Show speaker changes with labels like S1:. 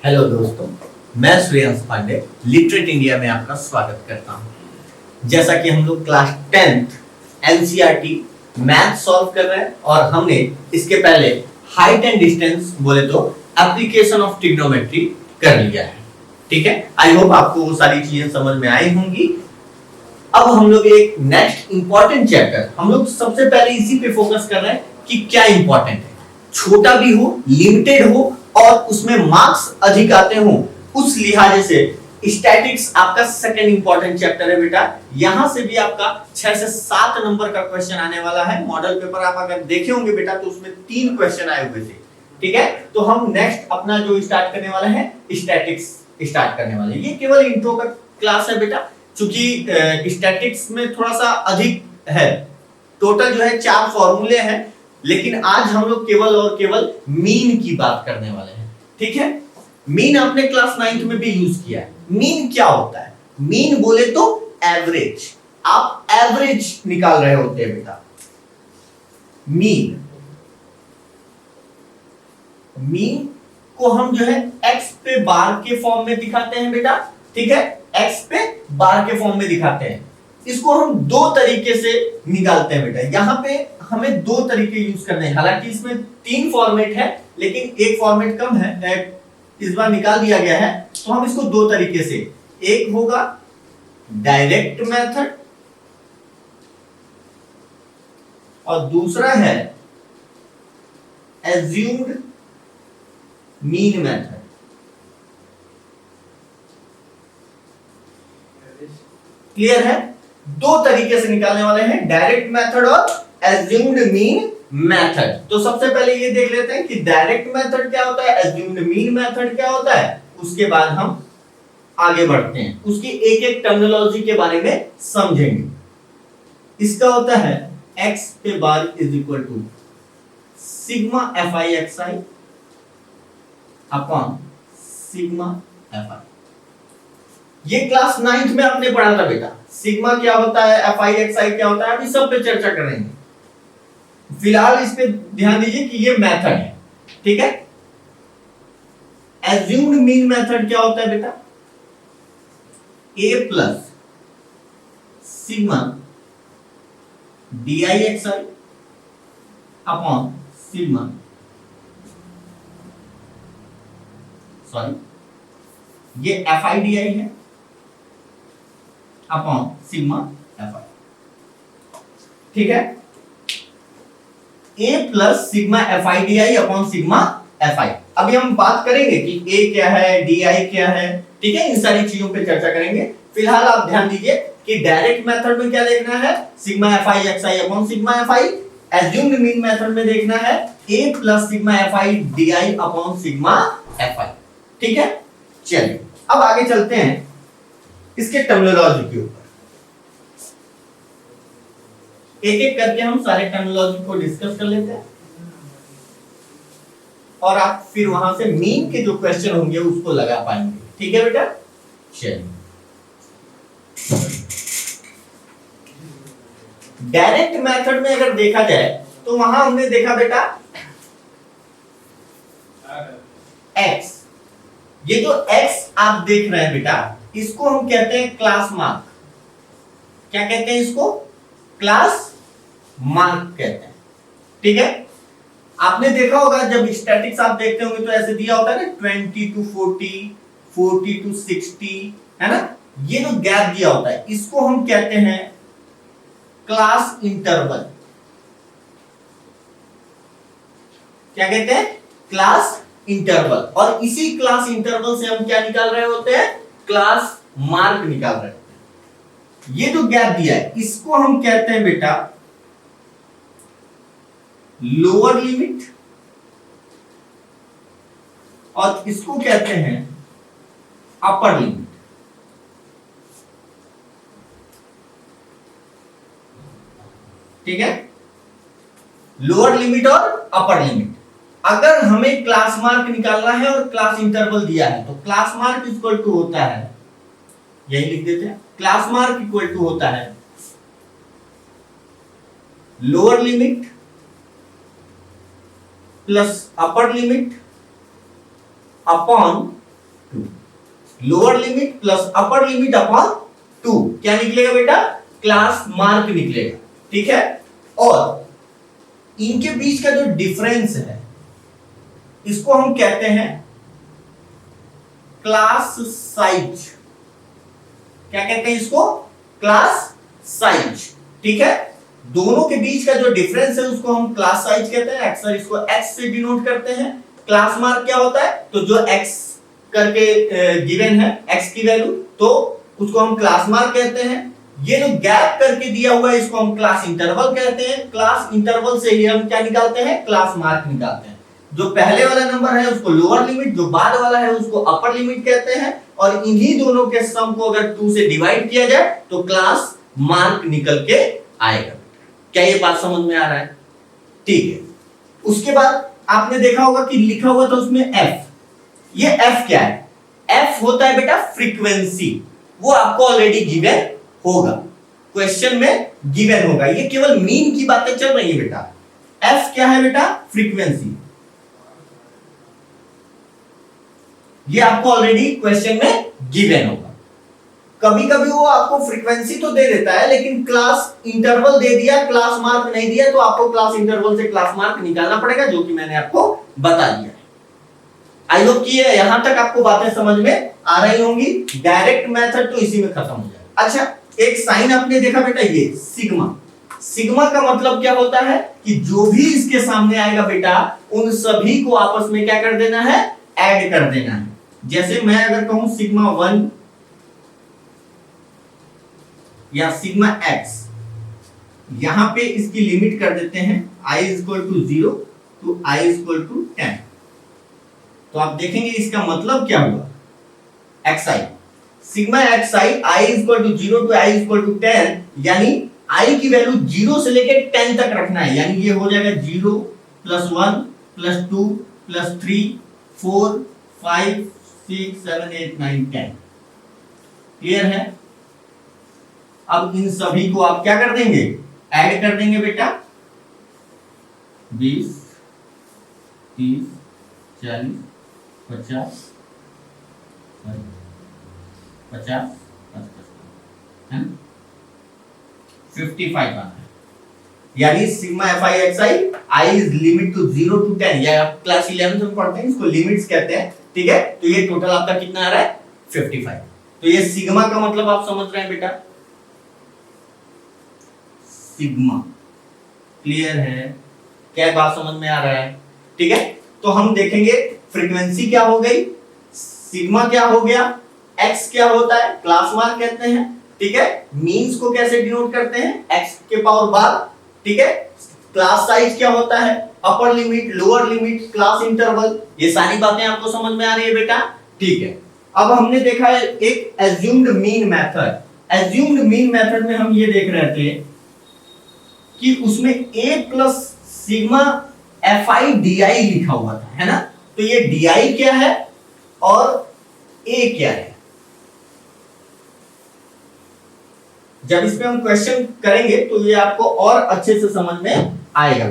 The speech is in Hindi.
S1: हेलो दोस्तों, मैं श्रेयांश पांडे लिटरेट इंडिया में आपका स्वागत करता हूं। जैसा कि हम लोग class 10th NCERT math solve कर रहे हैं और हमने इसके पहले हाइट एंड डिस्टेंस बोले तो एप्लीकेशन ऑफ ट्रिग्नोमेट्री कर लिया है। ठीक है, आई होप आपको वो सारी चीजें समझ में आई होंगी। अब हम लोग एक नेक्स्ट इंपॉर्टेंट चैप्टर, हम लोग सबसे पहले इसी पे फोकस कर रहे हैं कि क्या इंपॉर्टेंट है, छोटा भी हो, लिमिटेड हो और उसमें मार्क्स अधिक आते हो, उस लिहाजे से स्टैटिक्स आपका सेकंड इंपॉर्टेंट चैप्टर है बेटा। यहां से भी आपका 6 से 7 नंबर का क्वेश्चन आने वाला है। मॉडल पेपर आप अगर देखे होंगे बेटा तो उसमें 3 क्वेश्चन आए हुए थे। ठीक है, तो हम नेक्स्ट अपना जो स्टार्ट करने वाले हैं स्टैटिक्स स्टार्ट करने वाले हैं। ये केवल इंट्रो का क्लास है बेटा, क्योंकि स्टैटिक्स में थोड़ा सा अधिक है। टोटल जो है 4 फॉर्मूले हैं, लेकिन आज हम लोग केवल और केवल मीन की बात करने वाले हैं। ठीक है, मीन आपने क्लास 9th में भी यूज किया है। मीन क्या होता है? मीन बोले तो एवरेज, आप एवरेज निकाल रहे होते हैं बेटा। मीन मीन को हम जो है एक्स पे बार के फॉर्म में दिखाते हैं बेटा। ठीक है, एक्स पे बार के फॉर्म में दिखाते हैं। इसको हम 2 तरीके से निकालते हैं बेटा। यहां पे हमें 2 तरीके यूज करने हैं। हालांकि इसमें 3 फॉर्मेट है, लेकिन एक फॉर्मेट कम है, इस बार निकाल दिया गया है, तो हम इसको 2 तरीके से, एक होगा डायरेक्ट मेथड और दूसरा है एज्यूम्ड मीन मेथड। क्लियर है? 2 तरीके से निकालने वाले हैं, डायरेक्ट मेथड और एज्यूम्ड मीन मेथड। तो सबसे पहले ये देख लेते हैं कि डायरेक्ट मेथड क्या होता है, एज्यूम्ड मीन मेथड क्या होता है, उसके बाद हम आगे बढ़ते हैं, उसकी एक एक टर्मिनोलॉजी के बारे में समझेंगे। इसका होता है x पे bar is equal to sigma fi xi upon sigma fi। ये क्लास 9th में आपने पढ़ा था बेटा। सिग्मा क्या होता है, fi xi क्या होता है, अभी सब पे चर्चा करेंगे। फिलहाल इस पे ध्यान दीजिए कि ये मेथड है। ठीक है, एज्यूम्ड मीन मेथड क्या होता है बेटा, a plus sigma di xi upon sigma, sorry ये fi di है अपॉन सिग्मा fi। ठीक है, a plus sigma fi di upon sigma fi। अभी हम बात करेंगे कि a क्या है, di क्या है। ठीक है, इन सारी चीजों पे चर्चा करेंगे। फिलहाल आप ध्यान दीजिए कि डायरेक्ट मेथड में क्या देखना है, sigma fi xi upon sigma fi। Assumed mean method में देखना है a plus sigma fi di upon sigma fi। ठीक है, चलिए अब आगे चलते हैं इसके टर्मिनोलॉजी के ऊपर। एक एक करके हम सारे टर्मिनोलॉजी को डिस्कस कर लेते हैं और आप फिर वहां से मीन के जो क्वेश्चन होंगे उसको लगा पाएंगे। ठीक है बेटा, चलिए। डायरेक्ट मेथड में अगर देखा जाए तो वहां हमने देखा बेटा x, ये जो x आप देख रहे हैं बेटा, इसको हम कहते हैं क्लास मार्क। क्या कहते हैं इसको? क्लास मार्क कहते हैं। ठीक है, आपने देखा होगा जब स्टैटिक्स आप देखते होंगे तो ऐसे दिया होता है ना 20 to 40, 40 to 60, है ना। ये जो गैप दिया होता है इसको हम कहते हैं क्लास इंटरवल। क्या कहते हैं? Class interval. और इसी क्लास इंटरवल से हम क्या निकाल रहे होते हैं, क्लास मार्क निकाल रहे होते हैं। ये जो गैप दिया है इसको हम कहते हैं बेटा लोअर लिमिट और इसको कहते हैं अपर लिमिट। ठीक है, लोअर लिमिट और अपर लिमिट। अगर हमें क्लास मार्क निकालना है और क्लास इंटरवल दिया है तो क्लास मार्क इक्वल टू होता है, यही लिख देते हैं, क्लास मार्क इक्वल टू होता है lower limit plus upper limit upon 2, lower limit plus upper limit upon 2 क्या निकलेगा बेटा? क्लास मार्क निकलेगा। ठीक है, और इनके बीच का जो डिफरेंस है इसको हम कहते हैं क्लास साइज। क्या कहते हैं इसको? Class size. ठीक है, दोनों के बीच का जो डिफरेंस है उसको हम क्लास साइज कहते हैं। अक्सर इसको एक्स से डिनोट करते हैं। क्लास मार्क क्या होता है? तो जो एक्स करके गिवन है एक्स की वैल्यू, तो उसको हम क्लास मार्क कहते हैं। ये जो गैप करके दिया हुआ है इसको हम क्लास इंटरवल कहते हैं। क्लास इंटरवल से ही हम क्या निकालते हैं? क्लास मार्क निकालते हैं। जो पहले वाला नंबर है उसको लोअर लिमिट, जो बाद वाला है उसको अपर लिमिट कहते हैं, और इन्हीं दोनों के सम को अगर 2 से डिवाइड किया जाए तो क्लास मार्क निकल के आएगा। क्या ये बात समझ में आ रहा है? ठीक है, उसके बाद आपने देखा होगा कि लिखा हुआ था उसमें एफ। ये एफ क्या है? एफ होता है बेटा फ्रीक्वेंसी। वो आपको ऑलरेडी गिवन होगा, क्वेश्चन में गिवन होगा। ये केवल मीन की बातें चल रही है बेटा। एफ क्या है बेटा? फ्रीक्वेंसी। ये आपको ऑलरेडी क्वेश्चन में गिवन होगा। कभी कभी वो आपको फ्रीक्वेंसी तो दे देता है, लेकिन क्लास इंटरवल दे दिया, क्लास मार्क नहीं दिया, तो आपको क्लास इंटरवल से क्लास मार्क निकालना पड़ेगा, जो कि मैंने आपको बता दिया है। आई होप कि यहां तक आपको बातें समझ में आ रही होंगी। डायरेक्ट मेथड तो इसी में खत्म हो जाएगा। अच्छा, एक साइन आपने देखा बेटा, ये सिग्मा। सिग्मा का मतलब क्या होता है कि जो भी इसके सामने आएगा बेटा, उन सभी को आपस में क्या कर देना है? ऐड कर देना है। जैसे मैं अगर कहूं सिग्मा 1 या सिग्मा x, यहां पे इसकी लिमिट कर देते हैं i = 0 to i = 10। तो आप देखेंगे इसका मतलब क्या हुआ? xi, sigma xi i = 0 to i = 10, यानी i की वैल्यू 0 से लेकर 10 तक रखना है। यानी ये हो जाएगा 0 + 1 + 2 + 3 4 5 6 7 8 9 10। क्लियर है? अब इन सभी को आप क्या कर देंगे? ऐड कर देंगे बेटा। 20 30 40 50 50 है 55 आना है। यानी sigma fi xi i is limit to 0 to 10, या आप क्लास 11 में पढ़ते हैं, इसको लिमिट्स कहते हैं। ठीक है, तो ये टोटल आपका कितना आ रहा है? 55। तो ये सिग्मा का मतलब आप समझ रहे हैं बेटा, सिग्मा। क्लियर है? क्या बात समझ में आ रहा है? ठीक है, तो हम देखेंगे फ्रीक्वेंसी क्या हो गई, सिग्मा क्या हो गया, एक्स क्या होता है? क्लास मार्क कहते हैं। ठीक है, मीन्स को कैसे डिनोट करते हैं? एक्स के पावर बार। ठीक है, क्लास साइज क्या होता है? Upper limit, lower limit, class interval. ये सारी बातें आपको समझ में आ रही है बेटा? ठीक है, अब हमने देखा है एक assumed mean method. Assumed mean method में हम ये देख रहे थे कि उसमें a plus sigma fi di लिखा हुआ था, है ना? तो ये di क्या है और a क्या है? जब इस पे हम क्वेश्चन करेंगे तो ये आपको और अच्छे से समझ में आएगा।